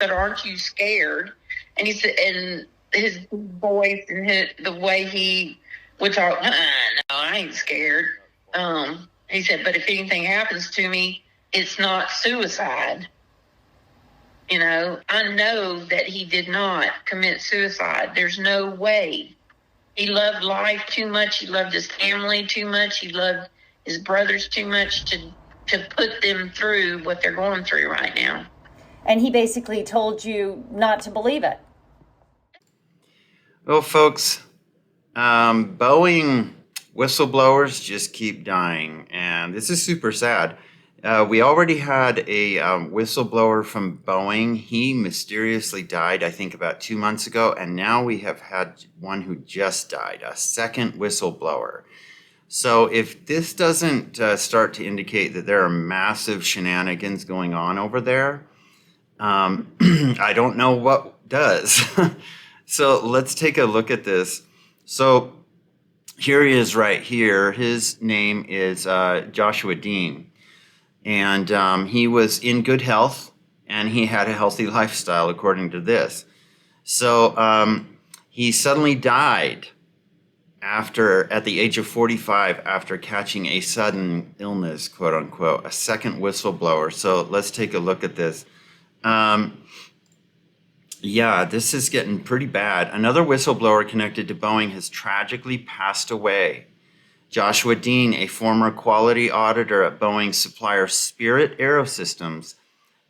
said, "Aren't you scared?" And he said, and his voice and the way he would talk, no, I ain't scared. He said, "But if anything happens to me, it's not suicide." I know that he did not commit suicide. There's no way. He loved life too much. He loved his family too much. He loved his brothers too much to put them through what they're going through right now. And he basically told you not to believe it. Well, folks, Boeing whistleblowers just keep dying, and this is super sad. We already had a whistleblower from Boeing. He mysteriously died, I think, about 2 months ago, and now we have had one who just died, a second whistleblower. So if this doesn't start to indicate that there are massive shenanigans going on over there, I don't know what does. So let's take a look at this. So here he is right here. His name is Joshua Dean. And he was in good health, and he had a healthy lifestyle, according to this. So he suddenly died at the age of 45 after catching a sudden illness, quote unquote, a second whistleblower. So let's take a look at this. Yeah, this is getting pretty bad. Another whistleblower connected to Boeing has tragically passed away. Joshua Dean, a former quality auditor at Boeing's supplier Spirit Aerosystems,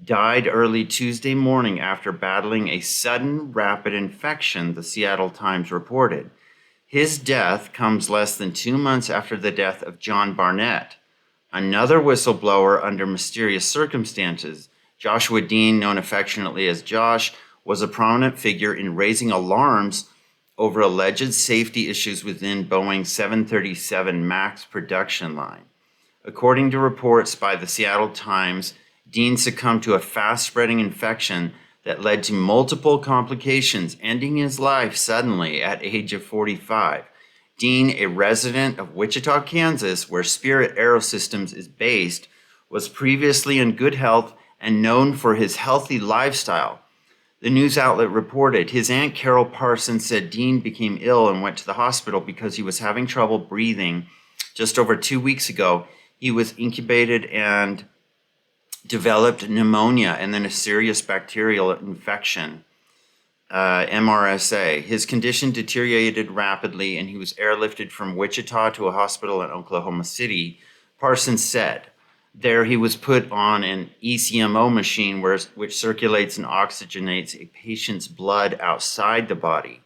died early Tuesday morning after battling a sudden rapid infection, the Seattle Times reported. His death comes less than 2 months after the death of John Barnett, another whistleblower under mysterious circumstances. Joshua Dean, known affectionately as Josh, was a prominent figure in raising alarms over alleged safety issues within Boeing's 737 MAX production line. According to reports by the Seattle Times, Dean succumbed to a fast-spreading infection that led to multiple complications, ending his life suddenly at age of 45. Dean, a resident of Wichita, Kansas, where Spirit Aerosystems is based, was previously in good health and known for his healthy lifestyle. The news outlet reported his Aunt Carol Parsons said Dean became ill and went to the hospital because he was having trouble breathing. Just over 2 weeks ago, he was incubated and developed pneumonia and then a serious bacterial infection, MRSA. His condition deteriorated rapidly and he was airlifted from Wichita to a hospital in Oklahoma City, Parsons said. There he was put on an ECMO machine which circulates and oxygenates a patient's blood outside the body,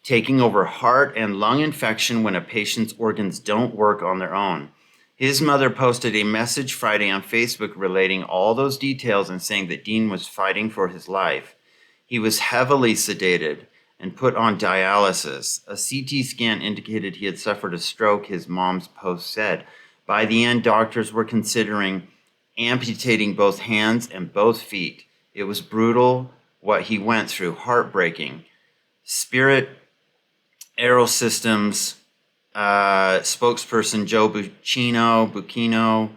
taking over heart and lung infection when a patient's organs don't work on their own. His mother posted a message Friday on Facebook relating all those details and saying that Dean was fighting for his life. He was heavily sedated and put on dialysis. A CT scan indicated he had suffered a stroke, his mom's post said. By the end, doctors were considering amputating both hands and both feet. It was brutal what he went through, heartbreaking. Spirit Aerosystems spokesperson Joe Bucchino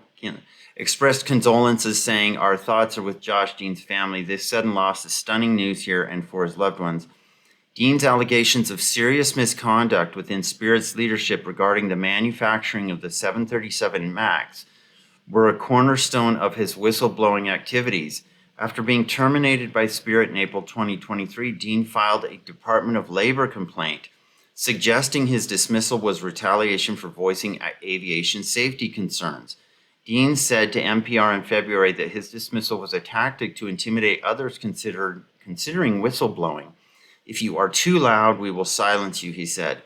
expressed condolences, saying, "Our thoughts are with Josh Dean's family. This sudden loss is stunning news here and for his loved ones." Dean's allegations of serious misconduct within Spirit's leadership regarding the manufacturing of the 737 MAX were a cornerstone of his whistleblowing activities. After being terminated by Spirit in April 2023, Dean filed a Department of Labor complaint suggesting his dismissal was retaliation for voicing aviation safety concerns. Dean said to NPR in February that his dismissal was a tactic to intimidate others considering whistleblowing. "If you are too loud, we will silence you," he said.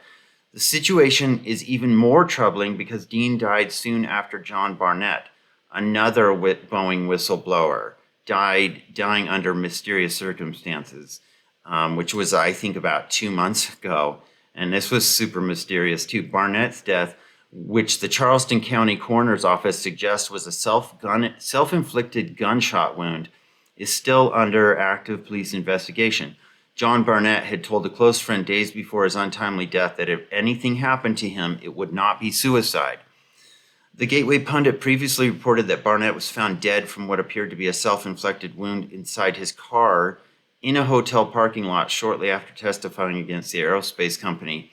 The situation is even more troubling because Dean died soon after John Barnett, another Boeing whistleblower, dying under mysterious circumstances, which was, I think, about 2 months ago. And this was super mysterious, too. Barnett's death, which the Charleston County Coroner's Office suggests was a self-inflicted gunshot wound, is still under active police investigation. John Barnett had told a close friend days before his untimely death that if anything happened to him, it would not be suicide. The Gateway Pundit previously reported that Barnett was found dead from what appeared to be a self-inflicted wound inside his car in a hotel parking lot shortly after testifying against the aerospace company.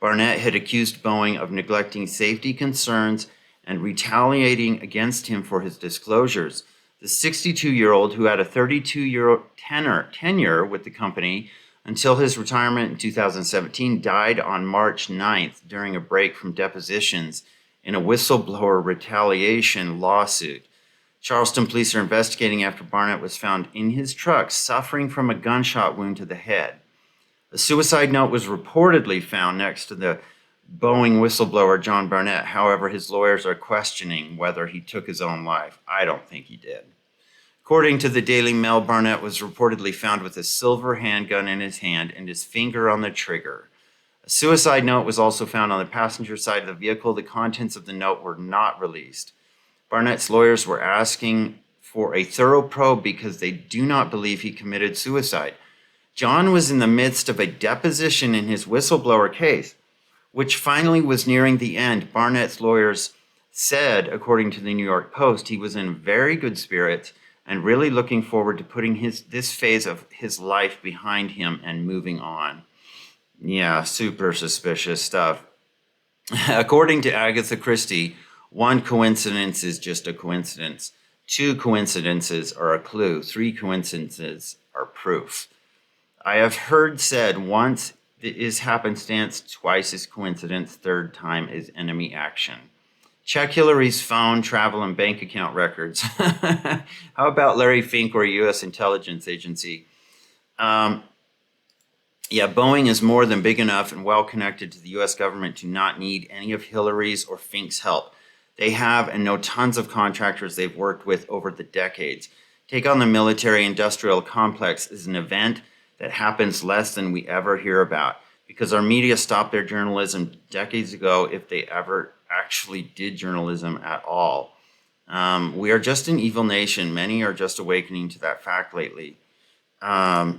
Barnett had accused Boeing of neglecting safety concerns and retaliating against him for his disclosures. The 62-year-old, who had a 32-year tenure with the company until his retirement in 2017, died on March 9th during a break from depositions in a whistleblower retaliation lawsuit. Charleston police are investigating after Barnett was found in his truck suffering from a gunshot wound to the head. A suicide note was reportedly found next to the Boeing whistleblower John Barnett. However, his lawyers are questioning whether he took his own life. I don't think he did. According to the Daily Mail, Barnett was reportedly found with a silver handgun in his hand and his finger on the trigger. A suicide note was also found on the passenger side of the vehicle. The contents of the note were not released. Barnett's lawyers were asking for a thorough probe because they do not believe he committed suicide. John was in the midst of a deposition in his whistleblower case, which finally was nearing the end. Barnett's lawyers said, according to the New York Post, he was in very good spirits and really looking forward to putting this phase of his life behind him and moving on. Yeah, super suspicious stuff. According to Agatha Christie, one coincidence is just a coincidence. Two coincidences are a clue. Three coincidences are proof. I have heard said once is happenstance, twice is coincidence, third time is enemy action. Check Hillary's phone, travel, and bank account records. How about Larry Fink or a U.S. intelligence agency? Boeing is more than big enough and well connected to the U.S. government to not need any of Hillary's or Fink's help. They have and know tons of contractors they've worked with over the decades. Take on the military-industrial complex is an event that happens less than we ever hear about because our media stopped their journalism decades ago, if they ever actually did journalism at all. We are just an evil nation. Many are just awakening to that fact lately. Yeah.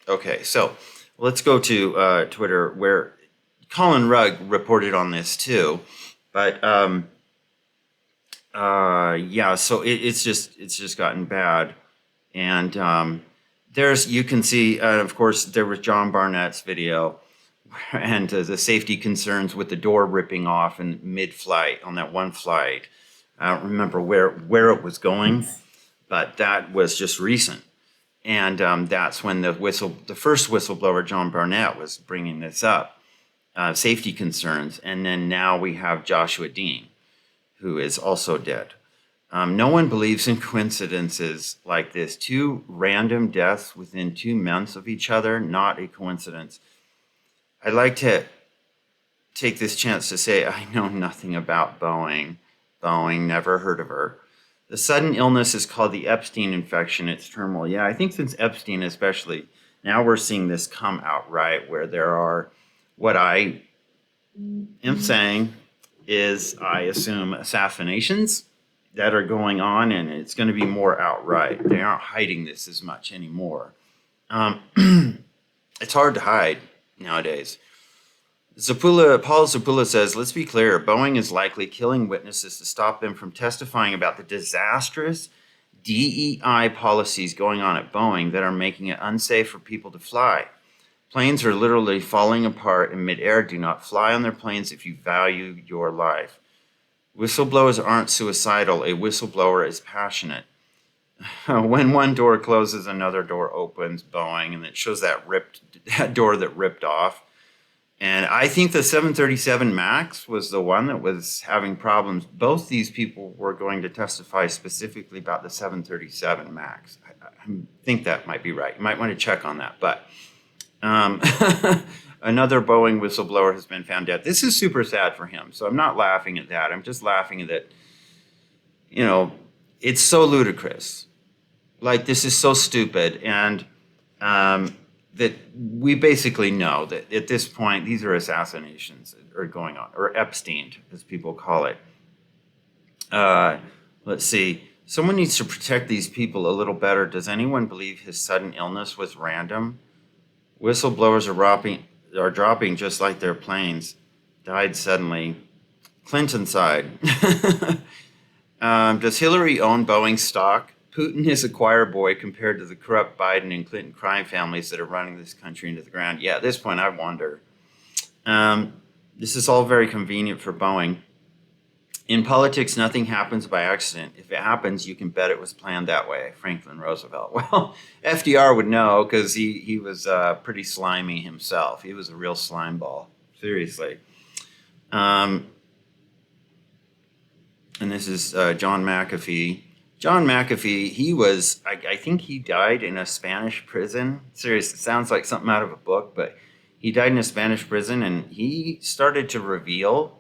Okay, so let's go to Twitter, where Colin Rugg reported on this too. But so it's just gotten bad, and you can see, of course, there was John Barnett's video, and the safety concerns with the door ripping off in mid-flight on that one flight. I don't remember where it was going, but that was just recent, and that's when the first whistleblower John Barnett was bringing this up, safety concerns, and then now we have Joshua Dean, who is also dead. No one believes in coincidences like this. Two random deaths within 2 months of each other, not a coincidence. I'd like to take this chance to say I know nothing about Boeing. Boeing, never heard of her. The sudden illness is called the Epstein infection. It's terminal. Yeah, I think since Epstein especially, now we're seeing this come outright, where there are, what I am saying is, I assume, assassinations that are going on, and it's going to be more outright. They aren't hiding this as much anymore. It's hard to hide nowadays. Paul Zapula says, let's be clear, Boeing is likely killing witnesses to stop them from testifying about the disastrous DEI policies going on at Boeing that are making it unsafe for people to fly. Planes are literally falling apart in midair. Do not fly on their planes if you value your life. Whistleblowers aren't suicidal. A whistleblower is passionate. When one door closes, another door opens, Boeing, and it shows that door that ripped off. And I think the 737 MAX was the one that was having problems. Both these people were going to testify specifically about the 737 MAX. I think that might be right. You might want to check on that. But another Boeing whistleblower has been found dead. This is super sad for him. So I'm not laughing at that. I'm just laughing at that, it's so ludicrous. Like, this is so stupid. And that we basically know that at this point, these are assassinations that are going on, or Epstein, as people call it. Let's see. Someone needs to protect these people a little better. Does anyone believe his sudden illness was random? Whistleblowers are dropping just like their planes. Died suddenly. Clinton side. Does Hillary own Boeing stock? Putin is a choir boy compared to the corrupt Biden and Clinton crime families that are running this country into the ground. Yeah, at this point, I wonder. This is all very convenient for Boeing. In politics, nothing happens by accident. If it happens, you can bet it was planned that way. Franklin Roosevelt. Well, FDR would know because he was pretty slimy himself. He was a real slime ball. Seriously. And this is John McAfee. John McAfee, he was, I think he died in a Spanish prison. Seriously, it sounds like something out of a book, but he died in a Spanish prison, and he started to reveal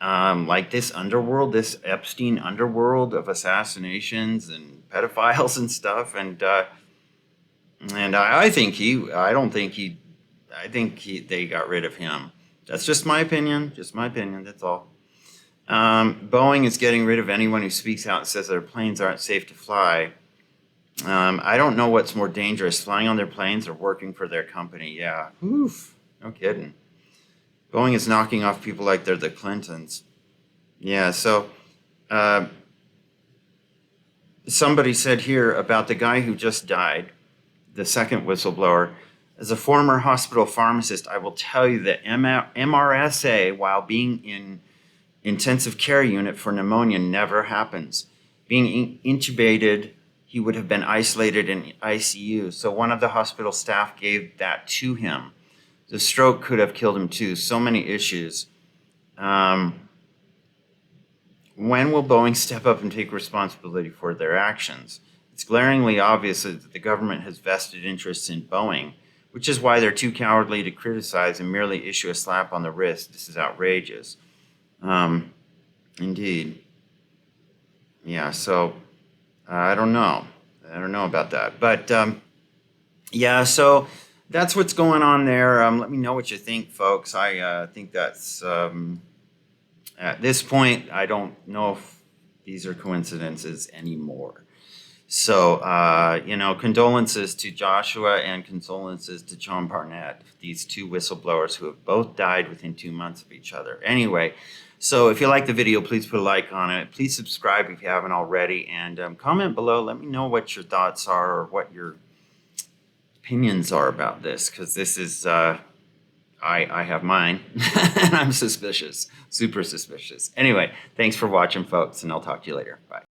like this underworld, this Epstein underworld of assassinations and pedophiles and stuff. And I think they got rid of him. That's just my opinion. Just my opinion. That's all. Boeing is getting rid of anyone who speaks out and says their planes aren't safe to fly. I don't know what's more dangerous, flying on their planes or working for their company. Yeah. Oof. No kidding. Boeing is knocking off people like they're the Clintons. Yeah, so somebody said here about the guy who just died, the second whistleblower. As a former hospital pharmacist, I will tell you that MRSA, while being in intensive care unit for pneumonia, never happens. Being intubated, he would have been isolated in ICU. So one of the hospital staff gave that to him. The stroke could have killed him too. So many issues. When will Boeing step up and take responsibility for their actions? It's glaringly obvious that the government has vested interests in Boeing, which is why they're too cowardly to criticize and merely issue a slap on the wrist. This is outrageous. Indeed. Yeah, so I don't know. I don't know about that. But yeah, so that's what's going on there. Let me know what you think, folks. I think that's, at this point, I don't know if these are coincidences anymore. So, condolences to Joshua and condolences to John Barnett, these two whistleblowers who have both died within 2 months of each other. Anyway, so if you like the video, please put a like on it. Please subscribe if you haven't already, and comment below. Let me know what your thoughts are or what your opinions are about this, because this is, I have mine, and I'm suspicious, super suspicious. Anyway, thanks for watching, folks, and I'll talk to you later. Bye.